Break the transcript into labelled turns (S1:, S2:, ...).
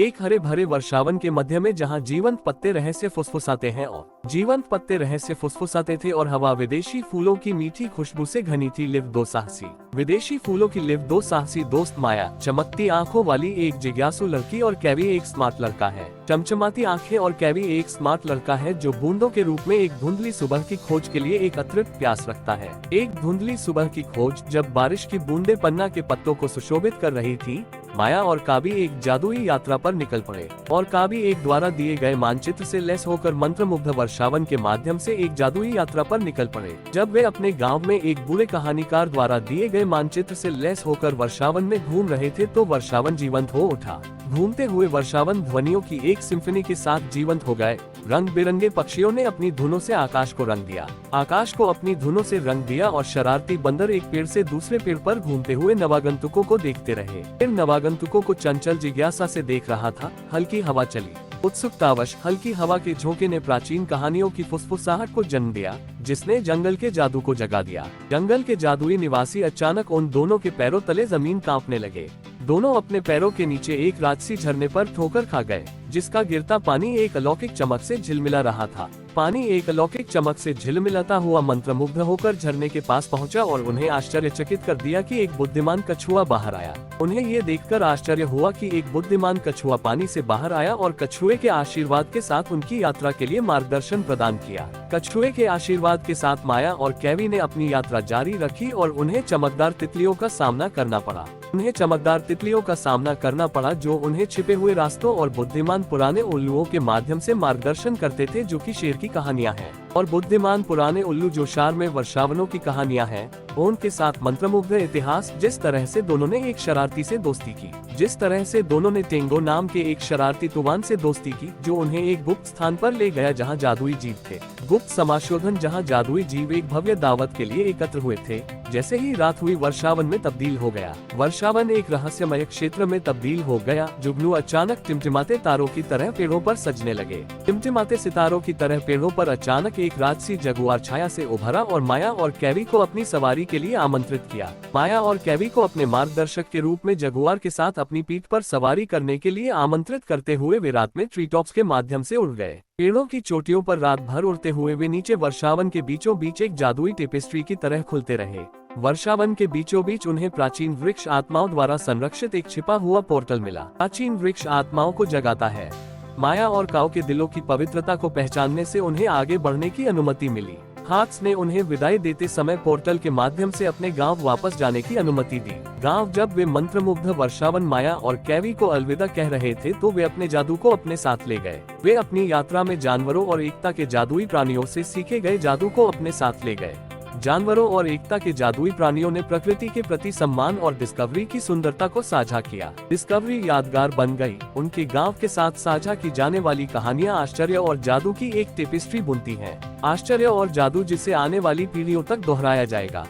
S1: एक हरे भरे वर्षावन के मध्य में जहां जीवंत पत्ते रहस्य फुसफुसाते हैं और जीवंत पत्ते रहस्य फुसफुसाते थे और हवा विदेशी फूलों की मीठी खुशबू से घनी थी, लिव दो साहसी विदेशी फूलों की लिव दो साहसी दोस्त, माया चमकती आंखों वाली एक जिज्ञासु लड़की और कैवी एक स्मार्ट लड़का है। चमचमाती आंखें और कैवी एक स्मार्ट लड़का है जो बूंदों के रूप में एक धुंधली सुबह की खोज के लिए एक अतृप्त प्यास रखता है। एक धुंधली सुबह की खोज, जब बारिश की बूंदें पन्ना के पत्तों को सुशोभित कर रही थी, माया और काबी एक जादुई यात्रा पर निकल पड़े और काबी एक द्वारा दिए गए मानचित्र से लैस होकर मंत्रमुग्ध वर्षावन के माध्यम से एक जादुई यात्रा पर निकल पड़े। जब वे अपने गांव में एक बूढ़े कहानीकार द्वारा दिए गए मानचित्र से लैस होकर वर्षावन में घूम रहे थे तो वर्षावन जीवंत हो उठा। घूमते हुए वर्षावन ध्वनियों की एक सिम्फनी के साथ जीवंत हो गए। रंग बिरंगे पक्षियों ने अपनी धुनों से आकाश को रंग दिया, आकाश को अपनी धुनों से रंग दिया और शरारती बंदर एक पेड़ से दूसरे पेड़ पर घूमते हुए नवागंतुकों को देखते रहे। फिर नवागंतुकों को चंचल जिज्ञासा से देख रहा था। हल्की हवा चली। उत्सुकतावश हल्की हवा के झोंके ने प्राचीन कहानियों की फुसफुसाहट को जन्म दिया, जिसने जंगल के जादू को जगा दिया। जंगल के जादुई निवासी अचानक उन दोनों के पैरों तले जमीन कांपने लगे। दोनों अपने पैरों के नीचे एक राजसी झरने पर ठोकर खा गए, जिसका गिरता पानी एक अलौकिक चमक से झिलमिला रहा था। पानी एक अलौकिक चमक से झिलमिलाता हुआ मंत्रमुग्ध होकर झरने के पास पहुंचा और उन्हें आश्चर्यचकित कर दिया कि एक बुद्धिमान कछुआ बाहर आया। उन्हें ये देखकर आश्चर्य हुआ कि एक बुद्धिमान कछुआ पानी से बाहर आया और कछुए के आशीर्वाद के साथ उनकी यात्रा के लिए मार्गदर्शन प्रदान किया। कछुए के आशीर्वाद के साथ माया और कैवी ने अपनी यात्रा जारी रखी और उन्हें चमकदार तितलियों का सामना करना पड़ा जो उन्हें छिपे हुए रास्तों और बुद्धिमान पुराने उल्लुओं के माध्यम से मार्गदर्शन करते थे, जो कि शेर की कहानियां हैं। और बुद्धिमान पुराने उल्लू जो शार में वर्षावनों की कहानियां हैं, उनके साथ मंत्रमुग्ध इतिहास। जिस तरह से दोनों ने एक शरारती से दोस्ती की, जिस तरह से दोनों ने टेंगो नाम के एक शरारती तूफान से दोस्ती की, जो उन्हें एक गुप्त स्थान पर ले गया जहां जादुई जीव थे। गुप्त समाशोधन, जहां जादुई जीव एक भव्य दावत के लिए एकत्र हुए थे। जैसे ही रात हुई, वर्षावन में तब्दील हो गया। वर्षावन एक रहस्यमय क्षेत्र में तब्दील हो गया। जुगनू अचानक टिमटिमाते तारों की तरह पेड़ों पर सजने लगे। टिमटिमाते सितारों की तरह पेड़ों पर अचानक एक राजसी जगुआर छाया से उभरा और माया और कैवी को अपनी सवारी के लिए आमंत्रित किया। माया और कैवी को अपने मार्गदर्शक के रूप में जगुआर के साथ अपनी पीठ पर सवारी करने के लिए आमंत्रित करते हुए वे रात में ट्री टॉप्स के माध्यम से उड़ गए। पेड़ों की चोटियों पर रात भर उड़ते हुए वे नीचे वर्षावन के बीचों बीच एक जादुई टेपेस्ट्री की तरह खुलते रहे। वर्षावन के बीचों बीच उन्हें प्राचीन वृक्ष आत्माओं द्वारा संरक्षित एक छिपा हुआ पोर्टल मिला। प्राचीन वृक्ष आत्माओं को जगाता है। माया और काऊ के दिलों की पवित्रता को पहचानने से उन्हें आगे बढ़ने की अनुमति मिली। हाथ्स ने उन्हें विदाई देते समय पोर्टल के माध्यम से अपने गांव वापस जाने की अनुमति दी। गांव जब वे मंत्रमुग्ध वर्षावन, माया और कैवी को अलविदा कह रहे थे तो वे अपने जादू को अपने साथ ले गए। वे अपनी यात्रा में जानवरों और एकता के जादुई प्राणियों से सीखे गए जादू को अपने साथ ले गए। जानवरों और एकता के जादुई प्राणियों ने प्रकृति के प्रति सम्मान और डिस्कवरी की सुंदरता को साझा किया। डिस्कवरी यादगार बन गई। उनके गांव के साथ साझा की जाने वाली कहानियां आश्चर्य और जादू की एक टेपेस्ट्री बुनती हैं। आश्चर्य और जादू जिसे आने वाली पीढ़ियों तक दोहराया जाएगा।